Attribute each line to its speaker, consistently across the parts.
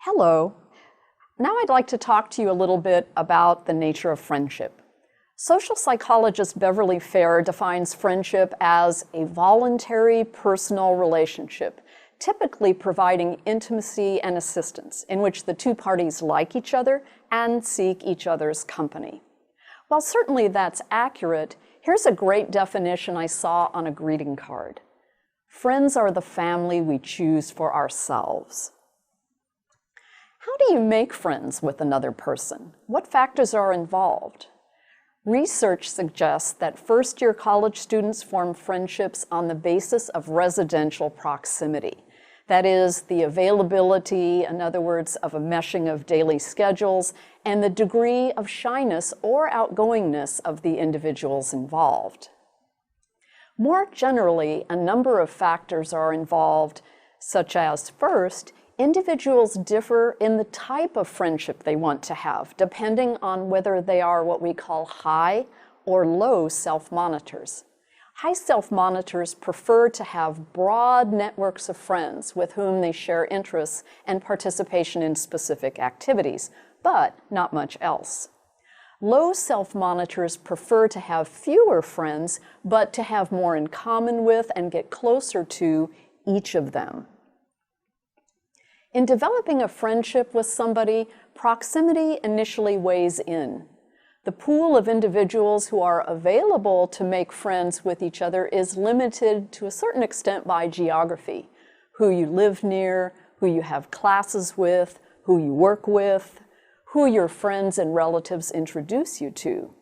Speaker 1: Hello. Now I'd like to talk to you a little bit about the nature of friendship. Social psychologist Beverly Fair defines friendship as a voluntary personal relationship, typically providing intimacy and assistance, in which the two parties like each other and seek each other's company. While certainly that's accurate, here's a great definition I saw on a greeting card. Friends are the family we choose for ourselves. How do you make friends with another person? What factors are involved? Research suggests that first-year college students form friendships on the basis of residential proximity. That is, the availability, in other words, of a meshing of daily schedules, and the degree of shyness or outgoingness of the individuals involved. More generally, a number of factors are involved, such as, first, individuals differ in the type of friendship they want to have, depending on whether they are what we call high or low self-monitors. High self-monitors prefer to have broad networks of friends with whom they share interests and participation in specific activities, but not much else. Low self-monitors prefer to have fewer friends, but to have more in common with and get closer to each of them. In developing a friendship with somebody, proximity initially weighs in. The pool of individuals who are available to make friends with each other is limited to a certain extent by geography. Who you live near, who you have classes with, who you work with, who your friends and relatives introduce you to.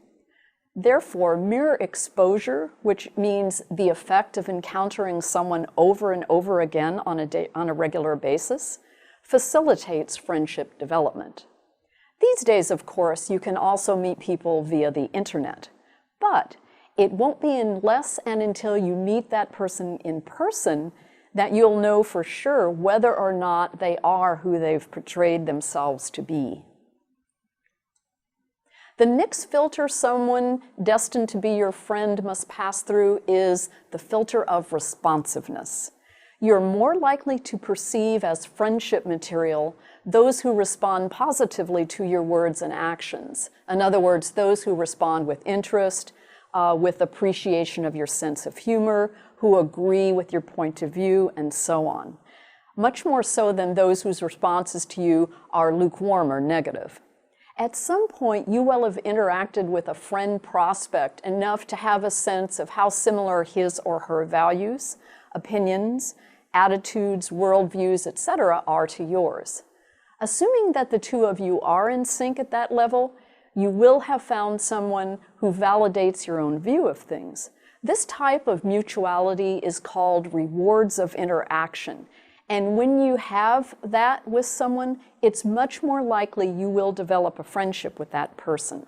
Speaker 1: Therefore, mere exposure, which means the effect of encountering someone over and over again on a regular basis, facilitates friendship development. These days, of course, you can also meet people via the internet, but it won't be unless and until you meet that person in person that you'll know for sure whether or not they are who they've portrayed themselves to be. The next filter someone destined to be your friend must pass through is the filter of responsiveness. You're more likely to perceive as friendship material those who respond positively to your words and actions. In other words, those who respond with interest, with appreciation of your sense of humor, who agree with your point of view, and so on. Much more so than those whose responses to you are lukewarm or negative. At some point, you will have interacted with a friend prospect enough to have a sense of how similar his or her values, opinions, attitudes, worldviews, etc. are to yours. Assuming that the two of you are in sync at that level, you will have found someone who validates your own view of things. This type of mutuality is called rewards of interaction. And when you have that with someone, it's much more likely you will develop a friendship with that person.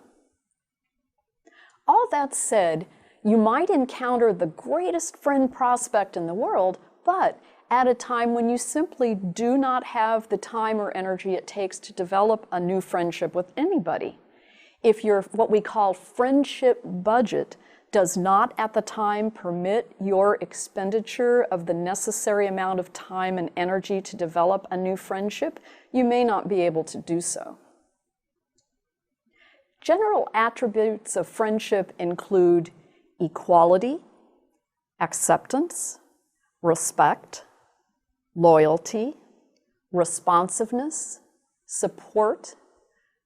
Speaker 1: All that said, you might encounter the greatest friend prospect in the world, but at a time when you simply do not have the time or energy it takes to develop a new friendship with anybody. If your what we call friendship budget does not at the time permit your expenditure of the necessary amount of time and energy to develop a new friendship, you may not be able to do so. General attributes of friendship include equality, acceptance, respect, loyalty, responsiveness, support,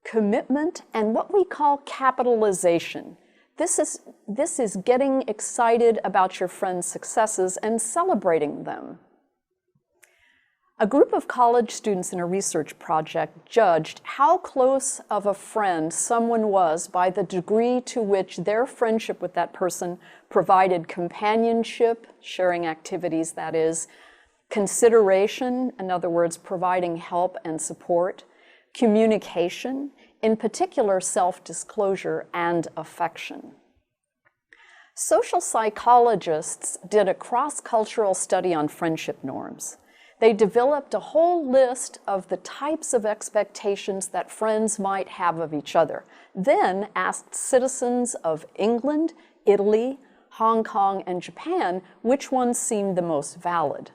Speaker 1: commitment, and what we call capitalization. This is getting excited about your friend's successes and celebrating them. A group of college students in a research project judged how close of a friend someone was by the degree to which their friendship with that person provided companionship, sharing activities that is, consideration, in other words, providing help and support, communication, in particular self-disclosure and affection. Social psychologists did a cross-cultural study on friendship norms. They developed a whole list of the types of expectations that friends might have of each other, then asked citizens of England, Italy, Hong Kong, and Japan which ones seemed the most valid.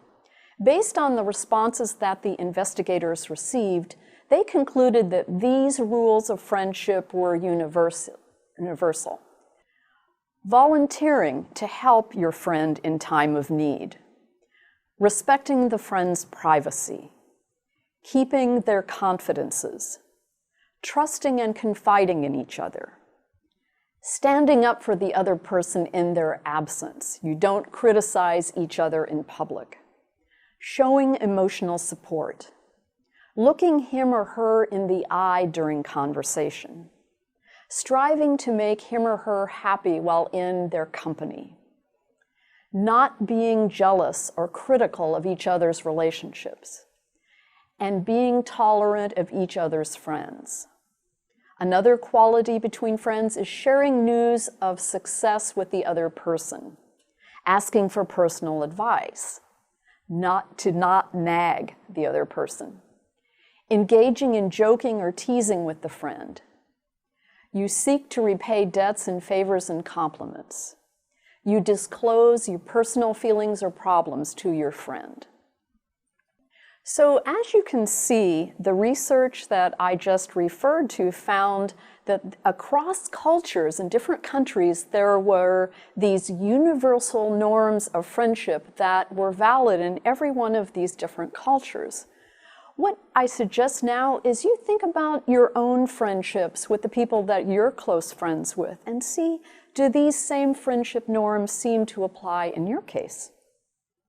Speaker 1: Based on the responses that the investigators received, they concluded that these rules of friendship were universal. Volunteering to help your friend in time of need. Respecting the friend's privacy. Keeping their confidences. Trusting and confiding in each other. Standing up for the other person in their absence. You don't criticize each other in public. Showing emotional support. Looking him or her in the eye during conversation. Striving to make him or her happy while in their company. Not being jealous or critical of each other's relationships. And being tolerant of each other's friends. Another quality between friends is sharing news of success with the other person, asking for personal advice, not nag the other person, engaging in joking or teasing with the friend. You seek to repay debts and favors and compliments. You disclose your personal feelings or problems to your friend. So as you can see, the research that I just referred to found that across cultures in different countries, there were these universal norms of friendship that were valid in every one of these different cultures. What I suggest now is you think about your own friendships with the people that you're close friends with and see, do these same friendship norms seem to apply in your case?